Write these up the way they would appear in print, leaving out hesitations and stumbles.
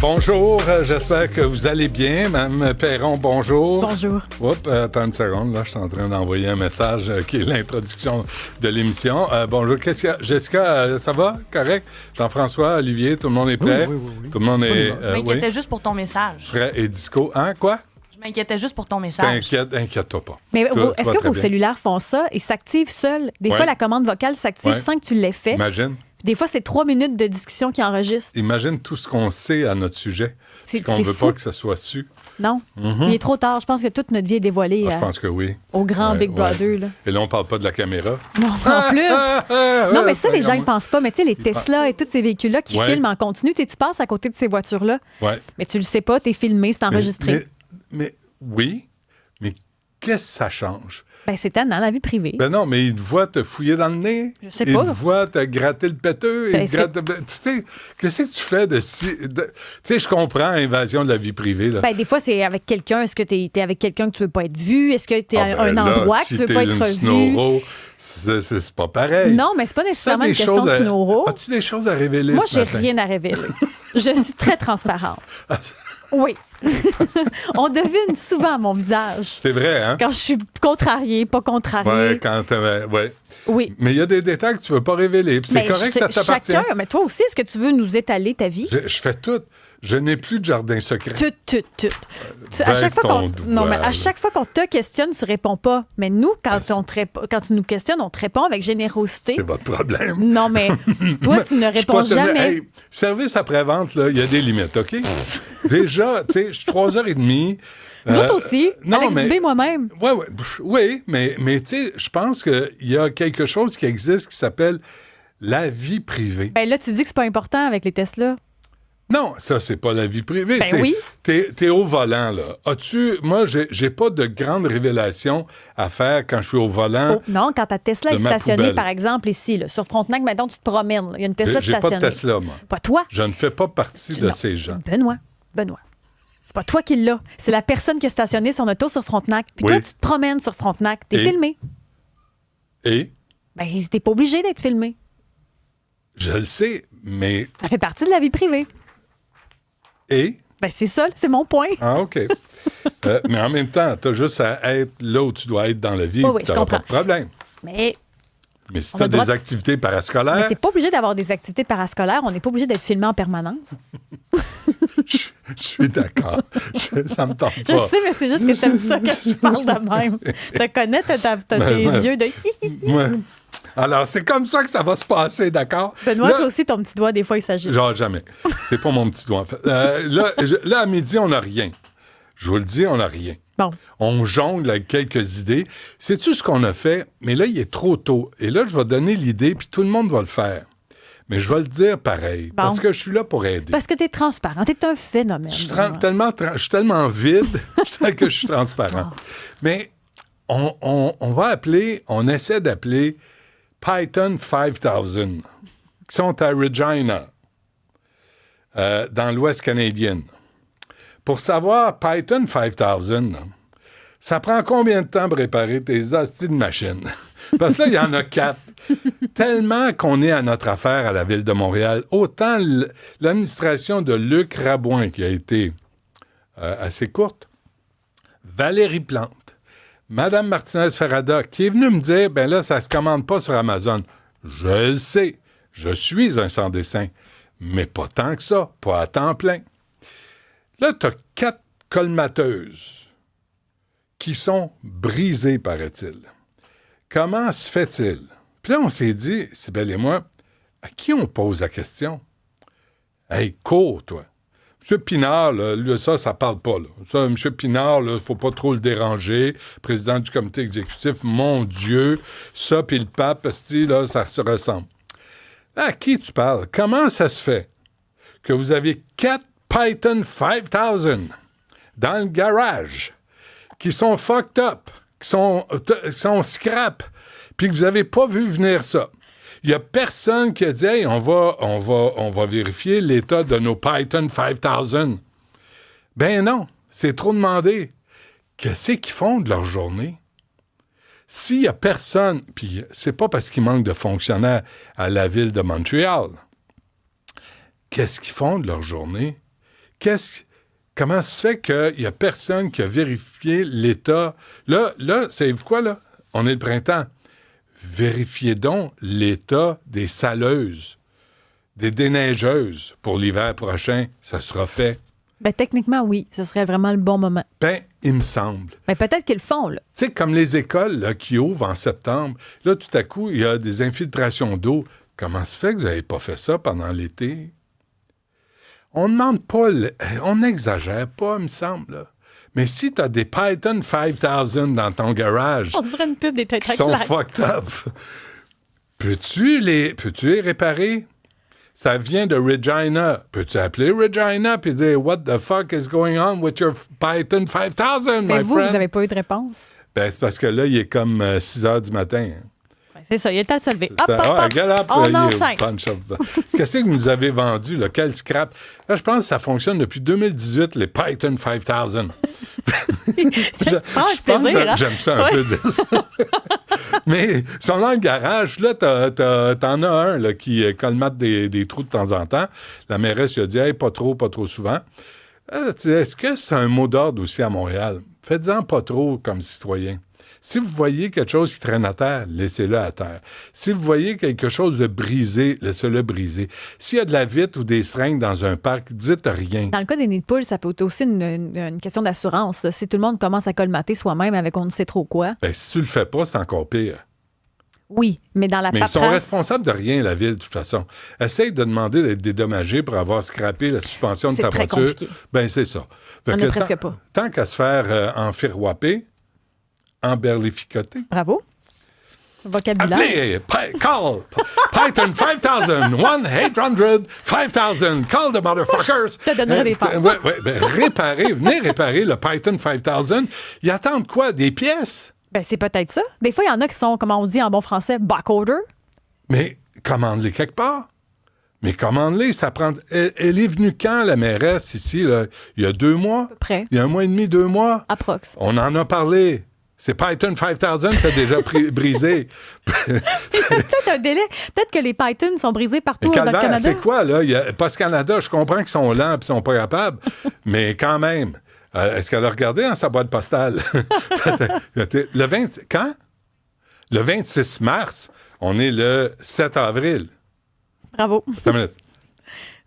Bonjour, j'espère que vous allez bien. Mme Perron, bonjour. Bonjour. Oups, attends une seconde, là, je suis en train d'envoyer un message qui est l'introduction de l'émission. Bonjour, qu'est-ce qu'il y a? Jessica, ça va? Correct? Jean-François, Olivier, tout le monde est prêt? Oui. Tout le monde est... Je m'inquiétais juste pour ton message. Prêt et disco. Hein, quoi? Je m'inquiétais juste pour ton message. Inquiète-toi pas. Mais Tout est-ce va que très vos bien. cellulaires font ça et s'activent seuls? Des fois, la commande vocale s'active sans que tu l'aies fait. Imagine. Des fois, c'est 3 minutes de discussion qui enregistrent. Imagine tout ce qu'on sait à notre sujet. C'est qu'on ne veut fou. pas que ça soit su. Non. Il est trop tard. Je pense que toute notre vie est dévoilée Je pense que oui. au grand Big Brother. Là. Et là, on parle pas de la caméra. Non, en plus. Non, mais ça, les gens ne pensent pas. Mais tu sais, les Tesla et tous ces véhicules-là qui filment en continu, tu passes à côté de ces voitures-là. Ouais. Mais tu le sais pas, tu es filmé, c'est enregistré. Mais oui, mais qu'est-ce que ça change? Ben, c'est tannant, la vie privée. Ben non, mais il te voit te fouiller dans le nez. Je sais Il pas. te voit te gratter le péteux. Ben, Tu sais, qu'est-ce que tu fais de si... Tu sais, je comprends invasion de la vie privée, là. Ben, des fois, c'est avec quelqu'un. Est-ce que tu es avec quelqu'un que tu veux pas être vu? Est-ce que tu es à un endroit que tu veux pas être si t'es revu? une snoro, c'est pas pareil. Non, mais c'est pas nécessairement une question de snoro. As-tu des choses à révéler Moi, ce j'ai matin? rien à révéler. Je suis très transparente. Oui. On devine souvent mon visage. C'est vrai, hein? Quand je suis contrariée, pas contrariée. Ouais. Oui. Mais il y a des détails que tu veux pas révéler. Puis c'est Ben, correct, ça t'appartient. Chacun, mais toi aussi, est-ce que tu veux nous étaler ta vie? Je fais tout. Je n'ai plus de jardin secret. Tout. À Baisse chaque fois ton non, mais doigt, à chaque fois qu'on te questionne, tu réponds pas. Mais nous, quand tu nous questionnes, on te répond avec générosité. C'est votre problème. Non, mais toi, tu ne Je suis réponds pas tenu- jamais. Hey, service après-vente, là, il y a des limites, OK? Déjà, tu sais, je suis 3h30. Nous autres aussi. non, Alex mais- Dubé, moi-même. Oui, mais tu sais, je pense qu'il y a quelque chose qui existe qui s'appelle la vie privée. Ben là, tu dis que c'est pas important avec les Tesla. Non, ça, c'est pas la vie privée. Ben oui. T'es au volant, là. Moi, j'ai pas de grandes révélations à faire quand je suis au volant. Oh, non, quand ta Tesla de est ma stationnée, poubelle. par exemple, ici, là, sur Frontenac, maintenant, tu te promènes. là. Il y a une Tesla J'ai pas de stationnée. Tesla, moi. Pas toi. Je ne fais pas partie de Non. ces gens. Benoît. C'est pas toi qui l'as. C'est la personne qui a stationné son auto sur Frontenac. Puis Oui. toi, tu te promènes sur Frontenac. T'es Et? filmé. Et Ben, t'es pas obligé d'être filmé. je le sais, mais... Ça fait partie de la vie privée. Et... Ben, c'est ça, c'est mon point. Ah, OK. Mais en même temps, t'as juste à être là où tu dois être dans la vie. Oui, je T'auras pas de comprends. problème. Mais Mais si On t'as a le droit des de- activités parascolaires, t'es pas obligé d'avoir des activités parascolaires. On n'est pas obligé d'être filmé en permanence. je suis d'accord. Ça me tente Je pas. sais, mais c'est juste que t'aimes ça quand je parle de même. Te connais, t'as tes yeux de... Ouais. Alors, c'est comme ça que ça va se passer, d'accord? Benoît, Là- toi aussi, ton petit doigt, des fois, il s'agit. Genre, jamais. C'est pas mon petit doigt, en fait. Là, à midi, on n'a rien. Je vous le dis, on n'a rien. Bon. On jongle avec quelques idées. Sais-tu ce qu'on a fait? Mais là, il est trop tôt. Et là, je vais donner l'idée, puis tout le monde va le faire. Mais je vais le dire pareil, parce que je suis là pour aider. Parce que t'es transparent. T'es un phénomène. Je suis Benoît. je suis tellement vide que je suis transparent. Mais on va appeler, on essaie d'appeler Python 5000, qui sont à Regina, dans l'Ouest canadien. Pour savoir Python 5000, ça prend combien de temps pour réparer tes hosties de machines? Parce que là, il y en a 4. Tellement qu'on est à notre affaire à la Ville de Montréal, autant l'administration de Luc Rabouin, qui a été assez courte, Valérie Plante, Madame Martinez-Ferrada, qui est venue me dire, ben là, ça se commande pas sur Amazon. Je le sais, je suis un sans-dessin, mais pas tant que ça, pas à temps plein. Là, tu as 4 colmateuses qui sont brisées, paraît-il. Comment se fait-il? Puis là, on s'est dit, Sybelle et moi, à qui on pose la question? Hey, cours, toi. M. Pinard, là, ça parle pas. Là. Ça, M. Pinard, il ne faut pas trop le déranger. Président du comité exécutif, mon Dieu, ça puis le pape, là, ça se ressemble. À qui tu parles? Comment ça se fait que vous avez 4 Python 5000 dans le garage qui sont fucked up, qui sont scrap, puis que vous n'avez pas vu venir ça? Il n'y a personne qui a dit « Hey, on va vérifier l'état de nos Python 5000 ». Ben non, c'est trop demandé. Qu'est-ce qu'ils font de leur journée? S'il n'y a personne, puis c'est pas parce qu'il manque de fonctionnaires à la Ville de Montréal, qu'est-ce qu'ils font de leur journée? Comment se fait qu'il n'y a personne qui a vérifié l'état? Là, savez-vous quoi, là? On est le printemps. Vérifiez donc l'état des saleuses, des déneigeuses pour l'hiver prochain. Ça sera fait. Ben, techniquement, oui. Ce serait vraiment le bon moment. Ben, il me semble. Ben, peut-être qu'ils le font, là. Tu sais, comme les écoles là, qui ouvrent en septembre, là, tout à coup, il y a des infiltrations d'eau. Comment se fait que vous n'avez pas fait ça pendant l'été? On ne demande pas, on n'exagère pas, il me semble. Là. Mais si tu as des Python 5000 dans ton garage On dirait une pub des têtes qui sont fucked up, peux-tu les réparer? Ça vient de Regina. Peux-tu appeler Regina et dire « What the fuck is going on with your Python 5000, Mais my vous friend? » n'avez pas eu de réponse. Ben, c'est parce que là, il est comme 6 heures du matin. Ben, c'est ça, il est temps de se lever. C'est Hop, ça. hop, hop. Get up, On you enchaîne. bunch of- Qu'est-ce que vous nous avez vendu, là? Quel scrap? Là, je pense que ça fonctionne depuis 2018, les Python 5000. Tu prends avec plaisir, hein? J'aime ça un peu dire ça. Mais ils sont là dans le garage. Là, t'en as un là, qui colmate des trous de temps en temps. La mairesse lui a dit hey, pas trop souvent. Est-ce que c'est un mot d'ordre aussi à Montréal? Faites-en pas trop comme citoyen. Si vous voyez quelque chose qui traîne à terre, laissez-le à terre. Si vous voyez quelque chose de brisé, laissez-le briser. S'il y a de la vitre ou des seringues dans un parc, dites rien. Dans le cas des nids de poules, ça peut être aussi une question d'assurance. Si tout le monde commence à colmater soi-même avec on ne sait trop quoi. Ben, si tu le fais pas, c'est encore pire. Oui, mais dans la Mais ils sont paperasse... responsables de rien, la ville, de toute façon. Essaye de demander d'être dédommagé pour avoir scrappé la suspension de ta C'est très voiture. compliqué. Ben c'est ça. Fait On que n'a presque pas. Tant qu'à se faire enfirouaper, emberlificoter. Bravo. Vocabulaire. Appelez, call, Python 5000, 1-800-5000, call the motherfuckers. Je te donnerai des parts. Venez réparer le Python 5000. Ils attendent quoi? Des pièces? Ben, c'est peut-être ça. Des fois, il y en a qui sont, comment on dit en bon français, backorder. Mais commande-les quelque part. Mais commande-les, ça prend... Elle est venue quand, la mairesse, ici, là? Il y a 2 mois? À peu près. Il y a 1 mois et demi, 2 mois? Approx. On en a parlé. C'est Python 5000 qui a déjà brisé. Peut-être un délai. Peut-être que les Pythons sont brisés partout Mais dans le Calvaire, Canada. c'est quoi, là? Post Canada, je comprends qu'ils sont lents et qu'ils sont pas capables, mais quand même. Est-ce qu'elle a regardé dans sa boîte postale? Le 20... Quand? Le 26 mars. On est le 7 avril. Bravo. Attends une minute.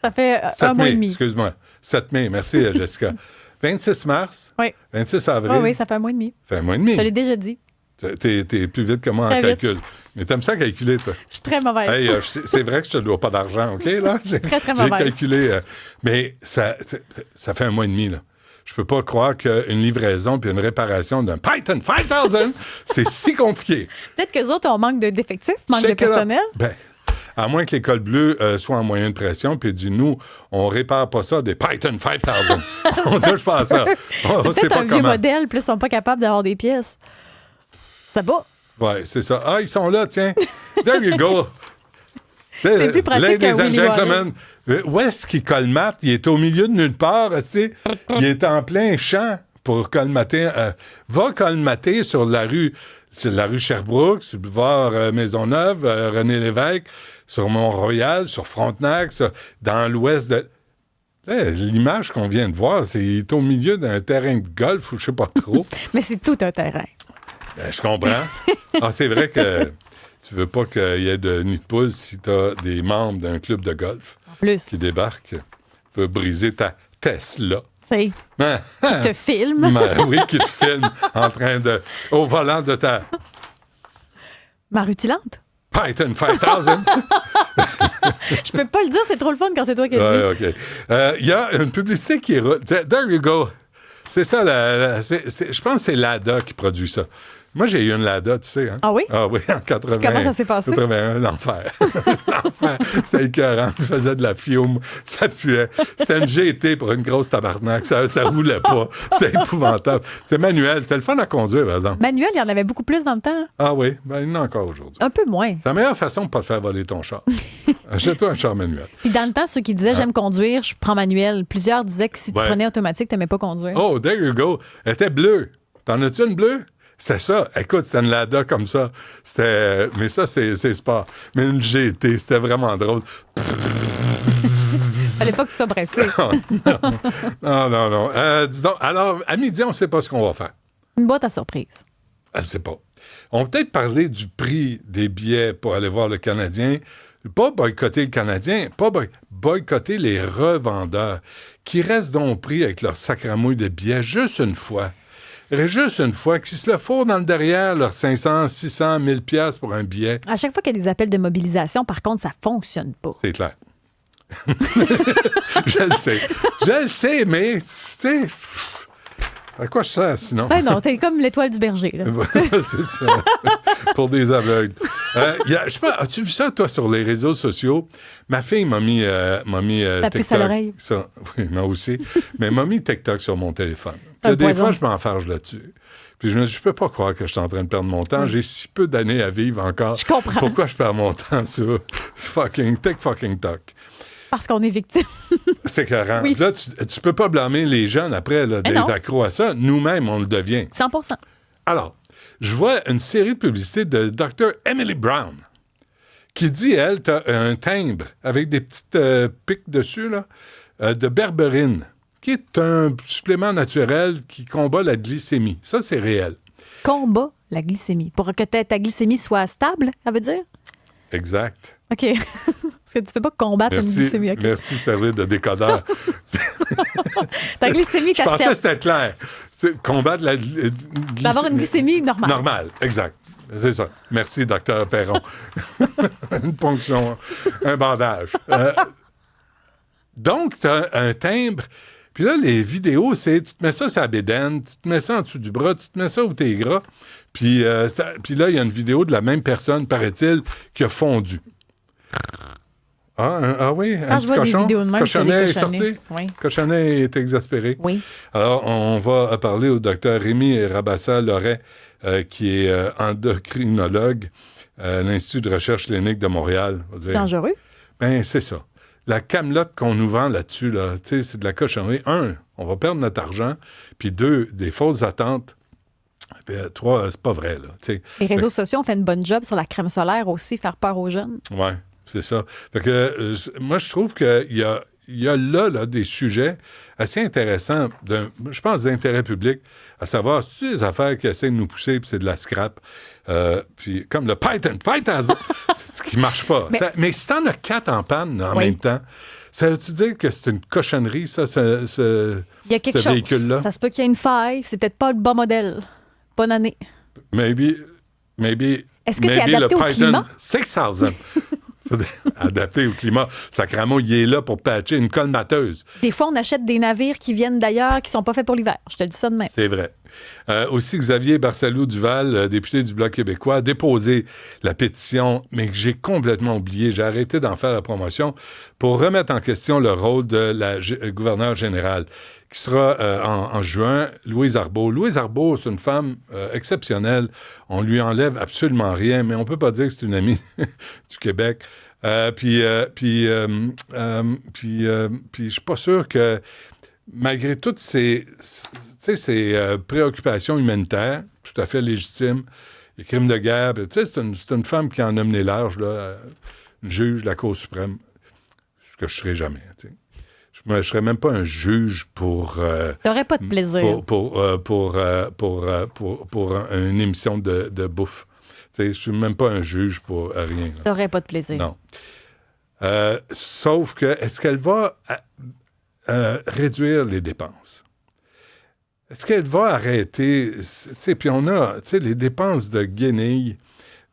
Ça fait 7 un mois mai, et demi. excuse-moi. 7 mai, merci Jessica. 26 mars, Oui. 26 avril. Oui, ça fait un mois et demi. Ça fait 1 mois et demi. Je l'ai déjà dit. T'es plus vite que moi en Très vite. calcul. Mais t'aimes ça calculer, toi? Je suis très mauvaise. Hey, c'est vrai que je te dois pas d'argent, OK? Là? Très, très J'ai mauvaise. calculé. Mais ça fait 1 mois et demi, là. Je peux pas croire qu'une livraison puis une réparation d'un Python 5000, c'est si compliqué. Peut-être qu'eux autres ont manque d'effectifs, manque de Check it out. personnel. Ben, à moins que l'École bleue soit en moyen de pression puis dit, nous, on répare pas ça des Python 5000. On touche pas à ça. On C'est sait peut-être pas un vieux comment. modèle, plus ils sont pas capables d'avoir des pièces. Ça va. Ouais, c'est ça. Ah, ils sont là, tiens. There you go. C'est plus pratique Ladies qu'un and Willy gentlemen, où est-ce qu'il colmate? Il est au milieu de nulle part, tu sais. Il est en plein champ pour colmater. Va colmater sur la rue Sherbrooke, sur le boulevard Maisonneuve, René Lévesque, sur Mont-Royal, sur Frontenac, dans l'ouest de... Là, l'image qu'on vient de voir, il est au milieu d'un terrain de golf ou je sais pas trop. Mais c'est tout un terrain. Ben, je comprends. Ah, c'est vrai que tu veux pas qu'il y ait de nid de poule si tu as des membres d'un club de golf En plus, qui débarquent, peut briser ta Tesla. c'est Hein? qui te filme. Oui, qui te filme au volant de ta Ma rutilante. Python 5000. Je peux pas le dire, c'est trop le fun quand c'est toi qui le dis. Ouais, OK. Il y a une publicité qui roule. There you go. C'est ça, je pense que c'est Lada qui produit ça. Moi, j'ai eu une Lada, tu sais. Hein? Ah oui? Ah oui, en 80. Comment ça s'est passé? 81, l'enfer. L'enfer. C'était écœurant. Je faisais de la fiume. Ça puait. C'était une GT pour une grosse tabarnak. Ça roulait pas. C'était épouvantable. C'était manuel. C'était le fun à conduire, par exemple. Manuel, il y en avait beaucoup plus dans le temps. Ah oui, ben, il y en a encore aujourd'hui. Un peu moins. C'est la meilleure façon de ne pas te faire voler ton char. Achète-toi un char manuel. Puis dans le temps, ceux qui disaient j'aime conduire, je prends manuel. Plusieurs disaient que si tu Ouais. prenais automatique, tu n'aimais pas conduire. Oh, there you go. Elle était bleue. T'en as-tu une bleue? C'était ça. Écoute, c'était une Lada comme ça. Mais ça, c'est sport. Mais une GT, c'était vraiment drôle. Fallait pas que tu sois pressé. Non. Dis donc, alors, à midi, on ne sait pas ce qu'on va faire. Une boîte à surprise. Elle ne sait pas. On va peut-être parler du prix des billets pour aller voir le Canadien. Pas boycotter le Canadien, pas boycotter les revendeurs qui restent donc pris avec leur sacramouille de billets juste une fois. Juste une fois, qui se le fourrent dans le derrière, leurs 500, 600, 1000 piastres pour un billet. À chaque fois qu'il y a des appels de mobilisation, par contre, ça fonctionne pas. C'est clair. Je le sais, mais tu sais, à quoi je sers sinon? Ben non, t'es comme l'étoile du berger. Là. C'est ça. Pour des aveugles. Je sais pas, as-tu vu ça, toi, sur les réseaux sociaux? Ma fille m'a mis La TikTok. puce à l'oreille. Oui, moi aussi. Mais elle m'a mis TikTok sur mon téléphone. Puis, des fois, je m'enfarge là-dessus. Puis je me dis, je peux pas croire que je suis en train de perdre mon temps. J'ai si peu d'années à vivre encore. Je comprends. Pourquoi je perds mon temps sur fucking TikTok? Parce qu'on est victime. C'est écœurant. Oui. Là, tu peux pas blâmer les jeunes après là, d'être accros à ça. Nous-mêmes, on le devient. 100%. Alors, je vois une série de publicités de Dr. Emily Brown qui dit, elle, tu as un timbre avec des petites pics dessus, là, de berberine, qui est un supplément naturel qui combat la glycémie. Ça, c'est réel. Combat la glycémie. Pour que ta glycémie soit stable, ça veut dire? Exact. OK. Parce que tu ne peux pas combattre une glycémie. Okay. Merci de servir de décodeur. Ta glycémie, je pensais que c'était clair. Combattre la glycémie. D'avoir une glycémie normale. Normale, exact. C'est ça. Merci, Dr. Perron. Une ponction, un bandage. Donc, tu as un timbre. Puis là, les vidéos, c'est tu te mets ça sur la bédaine, tu te mets ça en dessous du bras, tu te mets ça où t'es gras. Puis là, il y a une vidéo de la même personne, paraît-il, qui a fondu. Oui, un petit cochon. Cochonnet est sorti. Oui. Cochonnet est exaspéré. Oui. Alors, on va parler au docteur Rémi Rabassa-Loret, qui est endocrinologue à l'Institut de recherche clinique de Montréal. Dangereux? Ben, c'est ça. La camelote qu'on nous vend là-dessus, là, c'est de la cochonnerie. 1, on va perdre notre argent. Puis 2, des fausses attentes. Puis 3, c'est pas vrai. Là, les réseaux sociaux ont fait une bonne job sur la crème solaire aussi, faire peur aux jeunes. Oui, c'est ça. Fait que moi, je trouve qu'il y a là des sujets assez intéressants, je pense, d'intérêt public, à savoir, c'est des affaires qui essaient de nous pousser, puis c'est de la scrap. Puis comme le Python Fighters, c'est ce qui marche pas. Mais si t'en as 4 en panne en même temps, ça veut-tu dire que c'est une cochonnerie, ça, ce véhicule-là? Ça se peut qu'il y ait une faille, c'est peut-être pas le bon modèle. Bonne année. Maybe. Est-ce que c'est adapté au climat? 6000. Adapté au climat. Sacrément, il est là pour patcher une colmateuse. Des fois, on achète des navires qui viennent d'ailleurs, qui sont pas faits pour l'hiver. Je te le dis ça de même. C'est vrai. Aussi, Xavier Barsalou-Duval, député du Bloc québécois, a déposé la pétition, mais que j'ai complètement oublié. J'ai arrêté d'en faire la promotion pour remettre en question le rôle de la gouverneure générale, qui sera en juin, Louise Arbour. Louise Arbour, c'est une femme exceptionnelle. On lui enlève absolument rien, mais on peut pas dire que c'est une amie du Québec. Puis je suis pas sûr que, malgré toutes ces préoccupations humanitaires, tout à fait légitimes, les crimes de guerre, c'est une femme qui en a mené large, là, une juge de la Cour suprême, ce que je ne serai jamais. Je ne serais même pas un juge pour... T'aurais pas de plaisir. Pour une émission de bouffe. Je ne suis même pas un juge pour rien. T'aurais pas de plaisir. Non. Sauf que, est-ce qu'elle va réduire les dépenses? Est-ce qu'elle va arrêter... Puis on a les dépenses de guenilles,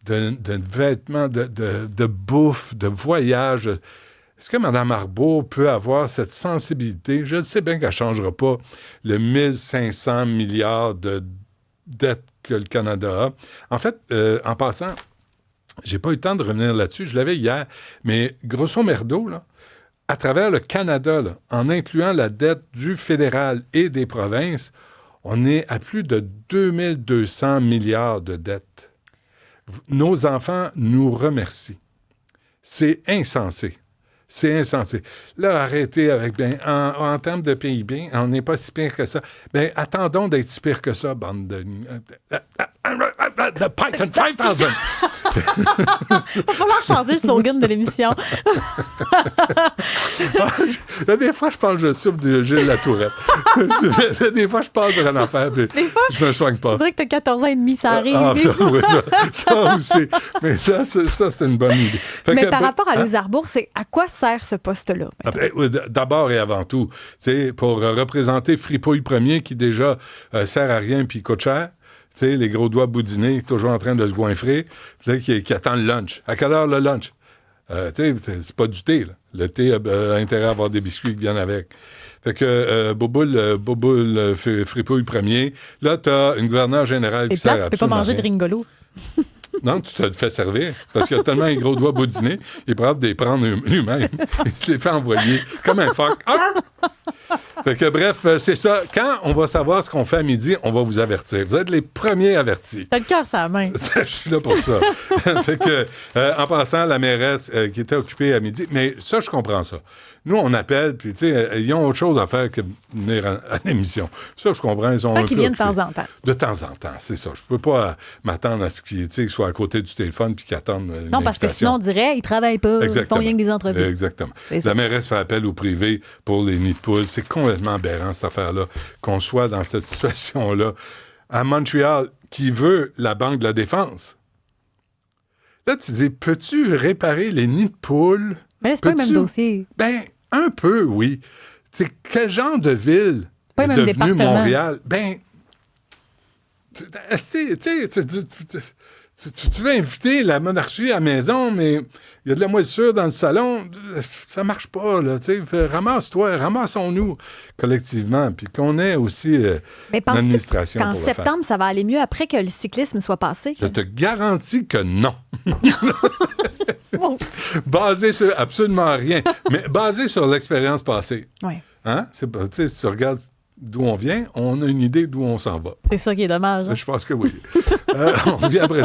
de vêtements, de bouffe, de voyage... Est-ce que Mme Arbour peut avoir cette sensibilité? Je sais bien qu'elle ne changera pas le 1500 milliards de dettes que le Canada a. En fait, en passant, j'ai pas eu le temps de revenir là-dessus, je l'avais hier, mais grosso merdo, là, à travers le Canada, là, en incluant la dette du fédéral et des provinces, on est à plus de 2200 milliards de dettes. Nos enfants nous remercient. C'est insensé. C'est insensé. Là, arrêtez avec, en termes de PIB, on n'est pas si pire que ça. Ben, attendons d'être si pire que ça, bande de... The Python 5000! Il va falloir changer le slogan de l'émission. Là, des fois, je pense que je souffre de Gilles Latourette. Des fois, je passe sur un affaire, puis je me soigne pas. Je dirais que tu as 14 ans et demi, ça arrive. Ça aussi. Mais ça, c'est une bonne idée. Mais par rapport à Les Arbours, c'est à quoi sert ce poste-là? D'abord et avant tout, pour représenter Fripouille Premier, qui déjà sert à rien puis coûte cher. Tu sais, les gros doigts boudinés, toujours en train de se goinfrer, qui attend le lunch. À quelle heure le lunch? Tu sais, c'est pas du thé, là. Le thé a intérêt à avoir des biscuits qui viennent avec. Fait que Bouboule Fripouille Premier, là, t'as une gouverneure générale qui sert tu peux pas manger de Ringolo. Non, tu te le fais servir. Parce qu'il a tellement un gros doigt boudinés, il est capable de les prendre lui-même. Il se les fait envoyer comme un phoque. Ah! Fait que bref, c'est ça. Quand on va savoir ce qu'on fait à midi, on va vous avertir. Vous êtes les premiers avertis. T'as le cœur sur la main. Je suis là pour ça. Fait que, en passant, la mairesse qui était occupée à midi, mais ça, je comprends ça. Nous, on appelle, puis tu sais, ils ont autre chose à faire que venir à l'émission. Ça, je comprends. Ils sont un peu viennent de occupés. temps en temps. De temps en temps, c'est ça. Je peux pas m'attendre à ce qu'ils soient à côté du téléphone puis qu'ils attendent une Non, parce que sinon, on dirait ils travaillent pas. Ils font rien que des entrevues. Exactement. La mairesse fait appel au privé pour les nids de poules. C'est complètement aberrant, cette affaire-là, qu'on soit dans cette situation-là. À Montréal, qui veut la Banque de la Défense. Là, tu dis, peux-tu réparer les nids de poules? Mais là, c'est pas le même dossier. Ben, un peu, oui. C'est quel genre de ville pas est le même devenu département. Montréal? Ben, tu veux inviter la monarchie à la maison, mais il y a de la moisissure dans le salon. Ça marche pas, là. Ramasse-toi, ramassons-nous collectivement, puis qu'on ait aussi mais l'administration qu'en pour le faire. septembre, ça va aller mieux après que le cyclisme soit passé? Je te garantis que non. Basé sur absolument rien, mais basé sur l'expérience passée. Oui. Hein? Si tu regardes d'où on vient, on a une idée d'où on s'en va. C'est ça qui est dommage. Hein? Je pense que oui. On revient après